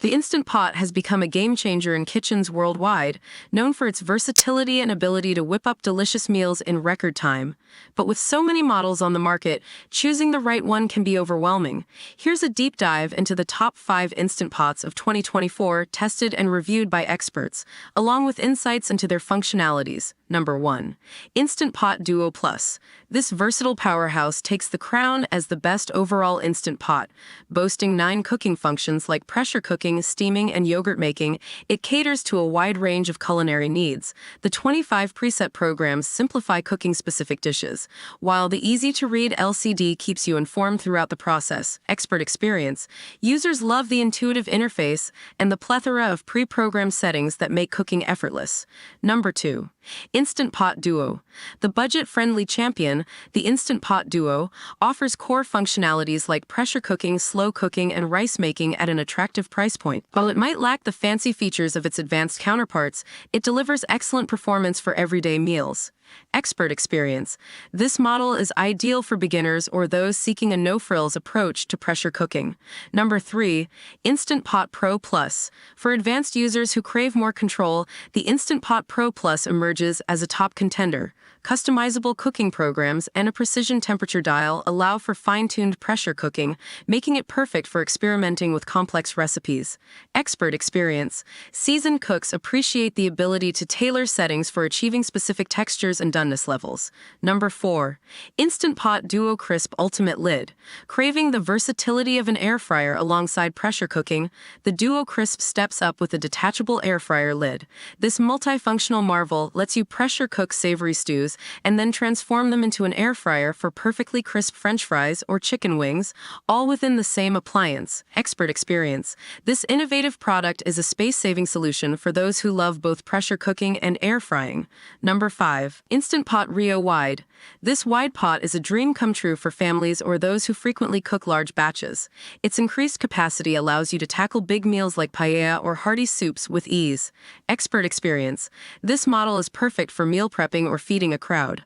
The Instant Pot has become a game changer in kitchens worldwide, known for its versatility and ability to whip up delicious meals in record time. But with so many models on the market, choosing the right one can be overwhelming. Here's a deep dive into the top 5 Instant Pots of 2024, tested and reviewed by experts, along with insights into their functionalities. Number 1. Instant Pot Duo Plus. This versatile powerhouse takes the crown as the best overall Instant Pot. Boasting 9 cooking functions like pressure cooking, steaming, and yogurt making, it caters to a wide range of culinary needs. The 25 preset programs simplify cooking-specific dishes, while the easy-to-read LCD keeps you informed throughout the process. Expert experience. Users love the intuitive interface and the plethora of pre-programmed settings that make cooking effortless. Number 2. Instant Pot Duo. The budget-friendly champion, the Instant Pot Duo, offers core functionalities like pressure cooking, slow cooking, and rice making at an attractive price point. While it might lack the fancy features of its advanced counterparts, it delivers excellent performance for everyday meals. Expert experience. This model is ideal for beginners or those seeking a no-frills approach to pressure cooking. Number 3. Instant Pot Pro Plus. For advanced users who crave more control, the Instant Pot Pro Plus emerges as a top contender. Customizable cooking programs and a precision temperature dial allow for fine-tuned pressure cooking, making it perfect for experimenting with complex recipes. Expert experience. Seasoned cooks appreciate the ability to tailor settings for achieving specific textures and doneness levels. Number 4. Instant Pot Duo Crisp Ultimate Lid. Craving the versatility of an air fryer alongside pressure cooking, the Duo Crisp steps up with a detachable air fryer lid. This multifunctional marvel lets you pressure cook savory stews and then transform them into an air fryer for perfectly crisp French fries or chicken wings, all within the same appliance. Expert experience. This innovative product is a space-saving solution for those who love both pressure cooking and air frying. Number 5. Instant Pot Rio Wide. This wide pot is a dream come true for families or those who frequently cook large batches. Its increased capacity allows you to tackle big meals like paella or hearty soups with ease. Expert experience. This model is perfect for meal prepping or feeding a crowd.